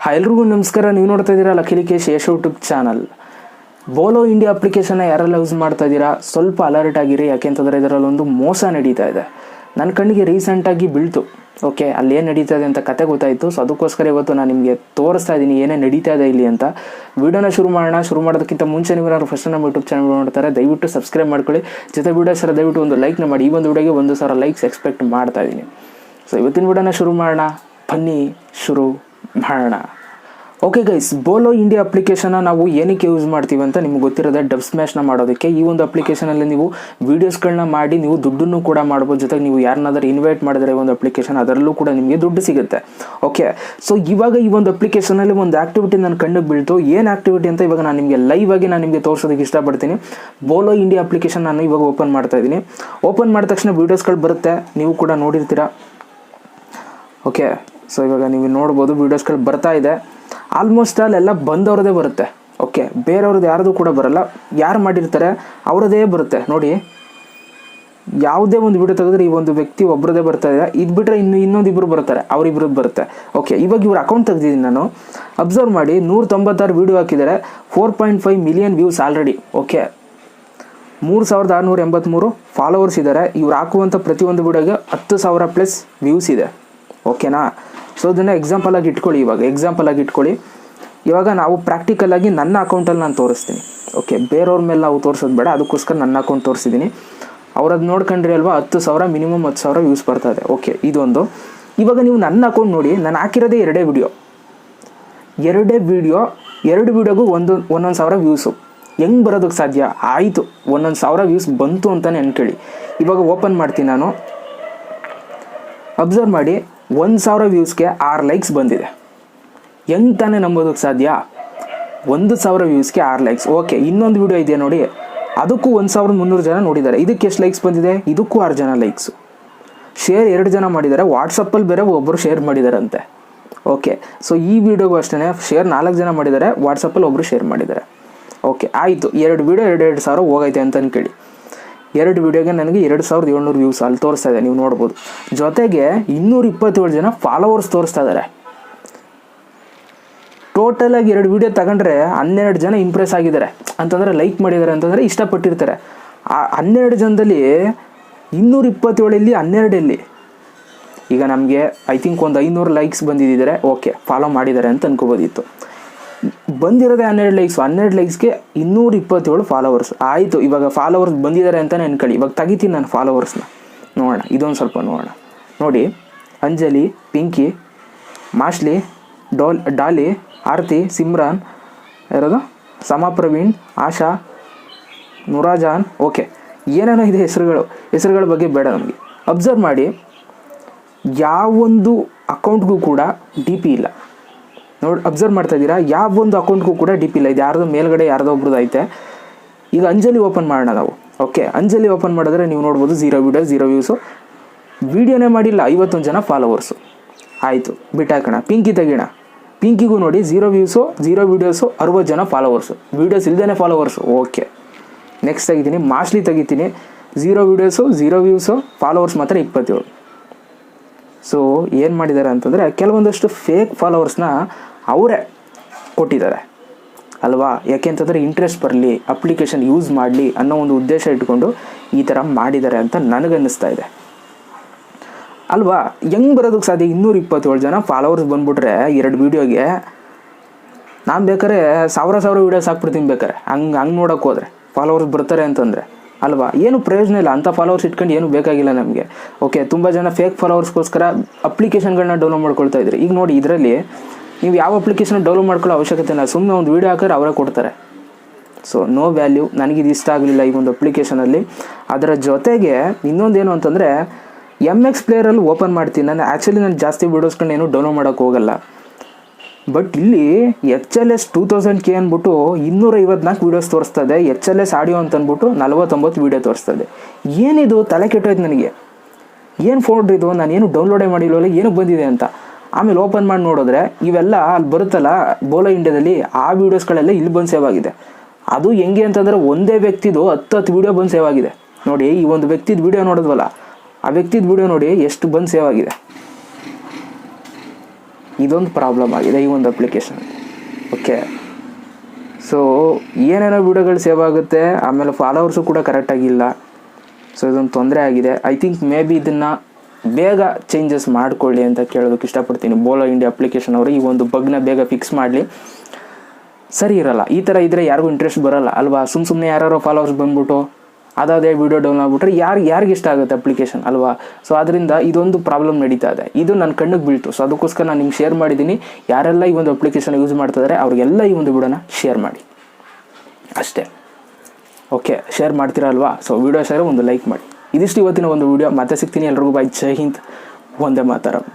ಎಲ್ರಿಗೂ ನಮಸ್ಕಾರ. ನೀವು ನೋಡ್ತಾ ಇದ್ದೀರಾ ಲಕ್ಕೇಶ್ ಯಶ್ ಯೂಟ್ಯೂಬ್ ಚಾನಲ್. ಬೋಲೋ ಇಂಡಿಯಾ ಅಪ್ಲಿಕೇಶನ್ನ ಯಾರೆಲ್ಲ ಯೂಸ್ ಮಾಡ್ತಾ ಇದ್ದೀರಾ ಸ್ವಲ್ಪ ಅಲರ್ಟ್ ಆಗಿರಿ. ಯಾಕೆಂತಂದರೆ ಇದರಲ್ಲಿ ಒಂದು ಮೋಸ ನಡೀತಾ ಇದೆ. ನನ್ನ ಕಣ್ಣಿಗೆ ರೀಸೆಂಟಾಗಿ ಬೀಳ್ತು. ಓಕೆ, ಅಲ್ಲಿ ಏನು ನಡೀತಾ ಇದೆ ಅಂತ ಕತೆ ಗೊತ್ತಾಯಿತು. ಸೊ ಅದಕ್ಕೋಸ್ಕರ ಇವತ್ತು ನಾನು ನಿಮಗೆ ತೋರಿಸ್ತಾ ಇದ್ದೀನಿ ಏನೇ ನಡೀತಾ ಇದೆ ಇಲ್ಲಿ ಅಂತ. ವಿಡಿಯೋನ ಶುರು ಮಾಡೋದಕ್ಕಿಂತ ಮುಂಚೆ ನೀವು ಫಸ್ಟ್ ನಮ್ಮ ಯೂಟ್ಯೂಬ್ ಚಾನಲ್ ನೋಡ್ತಾರೆ, ದಯವಿಟ್ಟು ಸಬ್ಸ್ಕ್ರೈಬ್ ಮಾಡ್ಕೊಳ್ಳಿ. ಜೊತೆ ವಿಡಿಯೋ ಸರ್ ದಯವಿಟ್ಟು ಒಂದು ಲೈಕ್ನ ಮಾಡಿ. ಈ ಒಂದು ವಿಡಿಯೋಗೆ 1,000 ಲೈಕ್ಸ್ ಎಕ್ಸ್ಪೆಕ್ಟ್ ಮಾಡ್ತಾ ಇದ್ದೀನಿ. ಸೊ ಇವತ್ತಿನ ವಿಡಿಯೋನ ಶುರು ಮಾಡೋಣ, ಬನ್ನಿ ಶುರು ಮಾಡೋಣ. ಓಕೆ ಗೈಸ್, ಬೋಲೋ ಇಂಡಿಯಾ ಅಪ್ಲಿಕೇಶನ್ನ ನಾವು ಏನಕ್ಕೆ ಯೂಸ್ ಮಾಡ್ತೀವಿ ಅಂತ ನಿಮ್ಗೆ ಗೊತ್ತಿರೋದೆ, ಡಬ್ ಸ್ಮ್ಯಾಶ್ನ ಮಾಡೋದಕ್ಕೆ. ಈ ಒಂದು ಅಪ್ಲಿಕೇಶನಲ್ಲಿ ನೀವು ವೀಡಿಯೋಸ್ಗಳನ್ನ ಮಾಡಿ ನೀವು ದುಡ್ಡನ್ನು ಕೂಡ ಮಾಡ್ಬೋದು. ಜೊತೆಗೆ ನೀವು ಯಾರನ್ನಾದ್ರೂ ಇನ್ವೈಟ್ ಮಾಡಿದ್ರೆ ಈ ಒಂದು ಅಪ್ಲಿಕೇಶನ್ ಅದರಲ್ಲೂ ಕೂಡ ನಿಮಗೆ ದುಡ್ಡು ಸಿಗುತ್ತೆ. ಓಕೆ, ಸೊ ಇವಾಗ ಈ ಒಂದು ಅಪ್ಲಿಕೇಶನಲ್ಲಿ ಒಂದು ಆಕ್ಟಿವಿಟಿ ನನ್ನ ಕಣ್ಣಿಗೆ ಬೀಳ್ತು. ಏನು ಆಕ್ಟಿವಿಟಿ ಅಂತ ಇವಾಗ ನಾನು ನಿಮಗೆ ಲೈವ್ ಆಗಿ ನಾನು ನಿಮಗೆ ತೋರಿಸೋದಕ್ಕೆ ಇಷ್ಟಪಡ್ತೀನಿ. ಬೋಲೋ ಇಂಡಿಯಾ ಅಪ್ಲಿಕೇಶನ್ ನಾನು ಇವಾಗ ಓಪನ್ ಮಾಡ್ತಾ ಇದ್ದೀನಿ. ಓಪನ್ ಮಾಡಿದ ತಕ್ಷಣ ವೀಡಿಯೋಸ್ಗಳು ಬರುತ್ತೆ, ನೀವು ಕೂಡ ನೋಡಿರ್ತೀರಾ. ಓಕೆ, ಸೊ ಇವಾಗ ನೀವು ನೋಡ್ಬೋದು ವೀಡಿಯೋಸ್ಗಳು ಬರ್ತಾ ಇದೆ. ಆಲ್ಮೋಸ್ಟ್ ಅಲ್ಲೆಲ್ಲ ಬಂದವ್ರದ್ದೇ ಬರುತ್ತೆ. ಓಕೆ, ಬೇರೆಯವ್ರದ್ದು ಯಾರ್ದು ಕೂಡ ಬರಲ್ಲ. ಯಾರು ಮಾಡಿರ್ತಾರೆ ಅವ್ರದ್ದೇ ಬರುತ್ತೆ. ನೋಡಿ, ಯಾವುದೇ ಒಂದು ವಿಡಿಯೋ ತೆಗೆದ್ರೆ ಈ ಒಂದು ವ್ಯಕ್ತಿ ಒಬ್ಬರದೇ ಬರ್ತಾ ಇದೆ. ಇದು ಬಿಟ್ಟರೆ ಇನ್ನೊಂದಿಬ್ಬರು ಬರ್ತಾರೆ, ಅವರಿಬ್ರದ್ದು ಬರುತ್ತೆ. ಓಕೆ, ಇವಾಗ ಇವ್ರ ಅಕೌಂಟ್ ತೆಗೆದಿದ್ದೀನಿ ನಾನು. ಅಬ್ಸರ್ವ್ ಮಾಡಿ, 196 ವೀಡಿಯೋ ಹಾಕಿದ್ದಾರೆ, 4.5 million views already. Okay, 3,683 followers ಇದ್ದಾರೆ. ಇವ್ರು ಹಾಕುವಂಥ ಪ್ರತಿಯೊಂದು ವಿಡಿಯೋಗೆ 10,000 ಪ್ಲಸ್ ವ್ಯೂಸ್ ಇದೆ. ಓಕೆನಾ? ಸೊ ಅದನ್ನು ಎಕ್ಸಾಂಪಲ್ ಆಗಿ ಇಟ್ಕೊಳ್ಳಿ. ಇವಾಗ ನಾವು ಪ್ರಾಕ್ಟಿಕಲ್ ಆಗಿ ನನ್ನ ಅಕೌಂಟಲ್ಲಿ ನಾನು ತೋರಿಸ್ತೀನಿ. ಓಕೆ, ಬೇರೆಯವ್ರ ಮೇಲೆ ನಾವು ತೋರಿಸೋದು ಬೇಡ, ಅದಕ್ಕೋಸ್ಕರ ನನ್ನ ಅಕೌಂಟ್ ತೋರಿಸಿದ್ದೀನಿ. ಅವ್ರದ್ದು ನೋಡ್ಕೊಂಡ್ರಿ ಅಲ್ವಾ, 10,000 ಮಿನಿಮಮ್ 10,000 ವ್ಯೂಸ್ ಬರ್ತಾ ಇದೆ. ಓಕೆ, ಇದೊಂದು. ಇವಾಗ ನೀವು ನನ್ನ ಅಕೌಂಟ್ ನೋಡಿ, ನಾನು ಹಾಕಿರೋದೇ ಎರಡು ವಿಡಿಯೋಗೂ ಒಂದೊಂದು ಸಾವಿರ ವ್ಯೂಸು. ಹೆಂಗೆ ಬರೋದಕ್ಕೆ ಸಾಧ್ಯ? ಆಯಿತು, 1,000 ವ್ಯೂಸ್ ಬಂತು ಅಂತಲೇ ಅನ್ಕೊಳ್ಳಿ. ಇವಾಗ ಓಪನ್ ಮಾಡ್ತೀನಿ ನಾನು. ಅಬ್ಸರ್ವ್ ಮಾಡಿ, 1,000 ವ್ಯೂಸ್ಗೆ 6 ಲೈಕ್ಸ್ ಬಂದಿದೆ. ಹೆಂಗೆ ತಾನೇ ನಂಬೋದಕ್ಕೆ ಸಾಧ್ಯ? 1,000 ವ್ಯೂಸ್ಗೆ 6 ಲೈಕ್ಸ್. ಓಕೆ, ಇನ್ನೊಂದು ವಿಡಿಯೋ ಇದೆಯಾ ನೋಡಿ, ಅದಕ್ಕೂ 1,300 ಜನ ನೋಡಿದ್ದಾರೆ. ಇದಕ್ಕೆ ಎಷ್ಟು ಲೈಕ್ಸ್ ಬಂದಿದೆ? ಇದಕ್ಕೂ 6 ಜನ ಲೈಕ್ಸು. ಶೇರ್ 2 ಜನ ಮಾಡಿದ್ದಾರೆ, ವಾಟ್ಸಪ್ಪಲ್ಲಿ ಬೇರೆ ಒಬ್ಬರು ಶೇರ್ ಮಾಡಿದಾರಂತೆ. ಓಕೆ, ಸೊ ಈ ವಿಡಿಯೋಗೂ ಅಷ್ಟೇ ಶೇರ್ 4 ಜನ ಮಾಡಿದ್ದಾರೆ, ವಾಟ್ಸಪ್ಪಲ್ಲಿ ಒಬ್ಬರು ಶೇರ್ ಮಾಡಿದ್ದಾರೆ. ಓಕೆ, ಆಯಿತು, 2 ವಿಡಿಯೋ 2,000 ಹೋಗೈತೆ ಅಂತ ಅನ್ಕೊಳ್ಳಿ. 2 ವಿಡಿಯೋಗೆ ನನಗೆ 2,700 ವ್ಯೂಸ್ ಅಲ್ಲಿ ತೋರಿಸ್ತಾ ಇದೆ, ನೀವು ನೋಡ್ಬೋದು. ಜೊತೆಗೆ 227 ಜನ ಫಾಲೋವರ್ಸ್ ತೋರಿಸ್ತಾ ಇದ್ದಾರೆ. ಟೋಟಲಾಗಿ 2 ವಿಡಿಯೋ ತಗೊಂಡ್ರೆ 12 ಜನ ಇಂಪ್ರೆಸ್ ಆಗಿದ್ದಾರೆ ಅಂತಂದರೆ, ಲೈಕ್ ಮಾಡಿದ್ದಾರೆ ಅಂತಂದರೆ ಇಷ್ಟಪಟ್ಟಿರ್ತಾರೆ. ಆ 12 ಜನದಲ್ಲಿ 227 12 ಈಗ ನಮಗೆ ಐ ಥಿಂಕ್ ಒಂದು 500 ಲೈಕ್ಸ್ ಬಂದಿದ್ದಾರೆ. ಓಕೆ, ಫಾಲೋ ಮಾಡಿದ್ದಾರೆ ಅಂತ ಅನ್ಕೋಬೋದಿತ್ತು. ಬಂದಿರೋದೇ 12 ಲೈಕ್ಸ್ಗೆ 227 ಫಾಲೋವರ್ಸ್. ಆಯಿತು, ಇವಾಗ ಫಾಲೋವರ್ಸ್ ಬಂದಿದ್ದಾರೆ ಅಂತಲೇ ಅನ್ಕೊಳ್ಳಿ. ಇವಾಗ ತೆಗಿತೀನಿ ನಾನು ಫಾಲೋವರ್ಸ್ನ, ನೋಡೋಣ. ಇದೊಂದು ಸ್ವಲ್ಪ ನೋಡೋಣ. ನೋಡಿ, ಅಂಜಲಿ, ಪಿಂಕಿ, ಮಾಶ್ಲಿ, ಡಾಲಿ, ಆರತಿ, ಸಿಮ್ರಾನ್, ಯಾರದು, ಸಮಾ ಪ್ರವೀಣ್, ಆಶಾ, ನುರಾಜಾನ್. ಓಕೆ, ಏನೇನೋ ಇದೆ ಹೆಸರುಗಳ ಬಗ್ಗೆ ಬೇಡ ನಮಗೆ. ಅಬ್ಸರ್ವ್ ಮಾಡಿ, ಯಾವೊಂದು ಅಕೌಂಟ್ಗೂ ಕೂಡ ಡಿ ಪಿ ಇಲ್ಲ. ನೋಡಿ, ಅಬ್ಸರ್ವ್ ಮಾಡ್ತಾ ಇದ್ದೀರಾ, ಯಾವ ಒಂದು ಅಕೌಂಟ್ಗೂ ಕೂಡ ಡಿ ಪಿ ಇಲ್ಲ. ಇದು ಯಾರ್ದು ಮೇಲ್ಗಡೆ ಯಾರ್ದೋ ಒಬ್ರದ್ದು ಐತೆ. ಈಗ ಅಂಜಲಿ ಓಪನ್ ಮಾಡೋಣ ನಾವು. ಓಕೆ, ಅಂಜಲಿ ಓಪನ್ ಮಾಡಿದ್ರೆ ನೀವು ನೋಡ್ಬೋದು 0 ವಿಡಿಯೋ 0 ವ್ಯೂಸು. ವೀಡಿಯೋನೇ ಮಾಡಿಲ್ಲ, 51 ಜನ ಫಾಲೋವರ್ಸು. ಆಯಿತು, ಬಿಟ್ಟಾಕೋಣ. ಪಿಂಕಿ ತೆಗೋಣ. ಪಿಂಕಿಗೂ ನೋಡಿ 0 ವ್ಯೂಸು 0 ವೀಡಿಯೋಸು, 60 ಜನ ಫಾಲೋವರ್ಸು. ವೀಡಿಯೋಸ್ ಇಲ್ಲದೇ ಫಾಲೋವರ್ಸು. ಓಕೆ, ನೆಕ್ಸ್ಟ್ ತೆಗಿತೀನಿ. ಮಾಶ್ಲಿ ತೆಗಿತೀನಿ, 0 ವೀಡಿಯೋಸು 0 ವ್ಯೂಸು, ಫಾಲೋವರ್ಸ್ ಮಾತ್ರ 27. ಸೊ ಏನು ಮಾಡಿದ್ದಾರೆ ಅಂತಂದರೆ, ಕೆಲವೊಂದಷ್ಟು ಫೇಕ್ ಫಾಲೋವರ್ಸ್ನ ಅವರೇ ಕೊಟ್ಟಿದ್ದಾರೆ ಅಲ್ವಾ. ಯಾಕೆಂತಂದರೆ ಇಂಟ್ರೆಸ್ಟ್ ಬರಲಿ, ಅಪ್ಲಿಕೇಶನ್ ಯೂಸ್ ಮಾಡಲಿ ಅನ್ನೋ ಒಂದು ಉದ್ದೇಶ ಇಟ್ಕೊಂಡು ಈ ಥರ ಮಾಡಿದ್ದಾರೆ ಅಂತ ನನಗನ್ನಿಸ್ತಾ ಇದೆ ಅಲ್ವಾ. ಹೆಂಗೆ ಬರೋದಕ್ಕೆ ಸಾಧ್ಯ? 227 ಜನ ಫಾಲೋವರ್ಸ್ ಬಂದುಬಿಟ್ರೆ 2 ವೀಡಿಯೋಗೆ ನಾನು ಬೇಕಾದ್ರೆ 1,000 ವೀಡಿಯೋಸ್ ಹಾಕ್ಬಿಡ್ತೀನಿ ಬೇಕಾರೆ. ಹಂಗೆ ನೋಡೋಕೆ ಹೋದರೆ ಫಾಲೋವರ್ಸ್ ಬರ್ತಾರೆ ಅಂತಂದರೆ ಅಲ್ವಾ. ಏನು ಪ್ರಯೋಜನ ಇಲ್ಲ, ಅಂಥ ಫಾಲೋವರ್ಸ್ ಇಟ್ಕೊಂಡು ಏನು ಬೇಕಾಗಿಲ್ಲ ನಮಗೆ. ಓಕೆ, ತುಂಬ ಜನ ಫೇಕ್ ಫಾಲೋವರ್ಸ್ಗೋಸ್ಕರ ಅಪ್ಲಿಕೇಶನ್ಗಳನ್ನ ಡೌನ್ಲೋಡ್ ಮಾಡ್ಕೊಳ್ತಾ ಇದ್ರಿ. ಈಗ ನೋಡಿ, ಇದರಲ್ಲಿ ನೀವು ಯಾವ ಅಪ್ಲಿಕೇಶನ್ ಡೌನ್ಲೋಡ್ ಮಾಡ್ಕೊಳ್ಳೋ ಅವಶ್ಯಕತೆ ಇಲ್ಲ. ಸುಮ್ಮನೆ ಒಂದು ವೀಡಿಯೋ ಹಾಕಿದ್ರೆ ಅವರೇ ಕೊಡ್ತಾರೆ. So no value. ನನಗಿದು ಇಷ್ಟ ಆಗಲಿಲ್ಲ ಈ ಒಂದು ಅಪ್ಲಿಕೇಶನಲ್ಲಿ. ಅದರ ಜೊತೆಗೆ ಇನ್ನೊಂದೇನು ಅಂತಂದರೆ, MX ಪ್ಲೇಯರಲ್ಲಿ ಓಪನ್ ಮಾಡ್ತೀನಿ ನಾನು. ನಾನು ಜಾಸ್ತಿ ವೀಡಿಯೋಸ್ಗಳನ್ನೇನು ಡೌನ್ಲೋಡ್ ಮಾಡೋಕ್ಕೆ ಹೋಗಲ್ಲ. ಬಟ್ ಇಲ್ಲಿ HLS 2000K ಅಂದ್ಬಿಟ್ಟು 254 ವೀಡಿಯೋಸ್ ತೋರಿಸ್ತದೆ. HLS ಆಡಿಯೋ ಅಂತ ಅಂದ್ಬಿಟ್ಟು 49 ವೀಡಿಯೋ ತೋರಿಸ್ತದೆ. ಏನಿದು? ತಲೆ ಕೆಟ್ಟೋಯ್ತು ನನಗೆ. ಏನು ಫೋನ್ ಇದು? ನಾನೇನು ಡೌನ್ಲೋಡೇ ಮಾಡಿಲ್ವಲ್ಲ, ಏನಕ್ಕೆ ಬಂದಿದೆ ಅಂತ. ಆಮೇಲೆ ಓಪನ್ ಮಾಡಿ ನೋಡಿದ್ರೆ ಇವೆಲ್ಲ ಅಲ್ಲಿ ಬರುತ್ತಲ್ಲ ಬೋಲೋ ಇಂಡಿಯಾದಲ್ಲಿ, ಆ ವೀಡಿಯೋಸ್ಗಳೆಲ್ಲ ಇಲ್ಲಿ ಬಂದು ಸೇವ್ ಆಗಿದೆ. ಅದು ಹೆಂಗೆ ಅಂತಂದರೆ, ಒಂದೇ ವ್ಯಕ್ತಿದು 10 ವೀಡಿಯೋ ಬಂದು ಸೇವ್ ಆಗಿದೆ. ನೋಡಿ, ಈ ಒಂದು ವ್ಯಕ್ತಿದ ವೀಡಿಯೋ ನೋಡಿದ್ವಲ್ಲ, ಆ ವ್ಯಕ್ತಿದ ವೀಡಿಯೋ ನೋಡಿ ಎಷ್ಟು ಬಂದು ಸೇವ್ ಆಗಿದೆ. ಇದೊಂದು ಪ್ರಾಬ್ಲಮ್ ಆಗಿದೆ ಈ ಒಂದು ಅಪ್ಲಿಕೇಶನ್. ಓಕೆ, ಸೊ ಏನೇನೋ ವೀಡಿಯೋಗಳು ಸೇವ್ ಆಗುತ್ತೆ, ಆಮೇಲೆ ಫಾಲೋವರ್ಸು ಕೂಡ ಕರೆಕ್ಟಾಗಿಲ್ಲ. ಸೊ ಇದೊಂದು ತೊಂದರೆ ಆಗಿದೆ. ಐ ಥಿಂಕ್ ಮೇ ಬಿ ಇದನ್ನು ಬೇಗ ಚೇಂಜಸ್ ಮಾಡಿಕೊಳ್ಳಿ ಅಂತ ಕೇಳೋದಕ್ಕೆ ಇಷ್ಟಪಡ್ತೀನಿ. ಬೋಲೋ ಇಂಡಿಯಾ ಅಪ್ಲಿಕೇಶನ್ ಅವರು ಈ ಒಂದು ಬಗ್ನ ಬೇಗ ಫಿಕ್ಸ್ ಮಾಡಲಿ. ಸರಿ ಇರಲ್ಲ ಈ ಥರ ಇದ್ದರೆ, ಯಾರಿಗೂ ಇಂಟ್ರೆಸ್ಟ್ ಬರೋಲ್ಲ ಅಲ್ವಾ. ಸುಮ್ಮನೆ ಯಾರೋ ಫಾಲೋವರ್ಸ್ ಬಂದ್ಬಿಟ್ಟು ಅದಾದೇ ವೀಡಿಯೋ ಡೌನ್ ಆಗಿಬಿಟ್ರೆ ಯಾರಿಗೆ ಇಷ್ಟ ಆಗುತ್ತೆ ಅಪ್ಲಿಕೇಶನ್ ಅಲ್ವಾ. ಸೊ ಅದರಿಂದ ಇದೊಂದು ಪ್ರಾಬ್ಲಮ್ ನಡೀತಾ ಇದೆ. ಇದು ನನ್ನ ಕಣ್ಣಿಗೆ ಬೀಳ್ತು. ಸೊ ಅದಕ್ಕೋಸ್ಕರ ನಾನು ನಿಮ್ಗೆ ಶೇರ್ ಮಾಡಿದ್ದೀನಿ. ಯಾರೆಲ್ಲ ಈ ಒಂದು ಅಪ್ಲಿಕೇಶನ್ ಯೂಸ್ ಮಾಡ್ತಿದ್ದಾರೆ ಅವ್ರಿಗೆಲ್ಲ ಈ ಒಂದು ವಿಡಿಯೋನ ಶೇರ್ ಮಾಡಿ ಅಷ್ಟೇ. ಓಕೆ, ಶೇರ್ ಮಾಡ್ತೀರಾ ಅಲ್ವಾ. ಸೊ ವಿಡಿಯೋ ಶೇರ್ ಒಂದು ಲೈಕ್ ಮಾಡಿ. ಇದಿಷ್ಟು ಇವತ್ತಿನ ಒಂದು ವಿಡಿಯೋ. ಮತ್ತೆ ಸಿಗ್ತೀನಿ. ಎಲ್ರಿಗೂ ಬಾಯ್. ಜೈ ಹಿಂದ್, ವಂದೇ ಮಾತರಂ.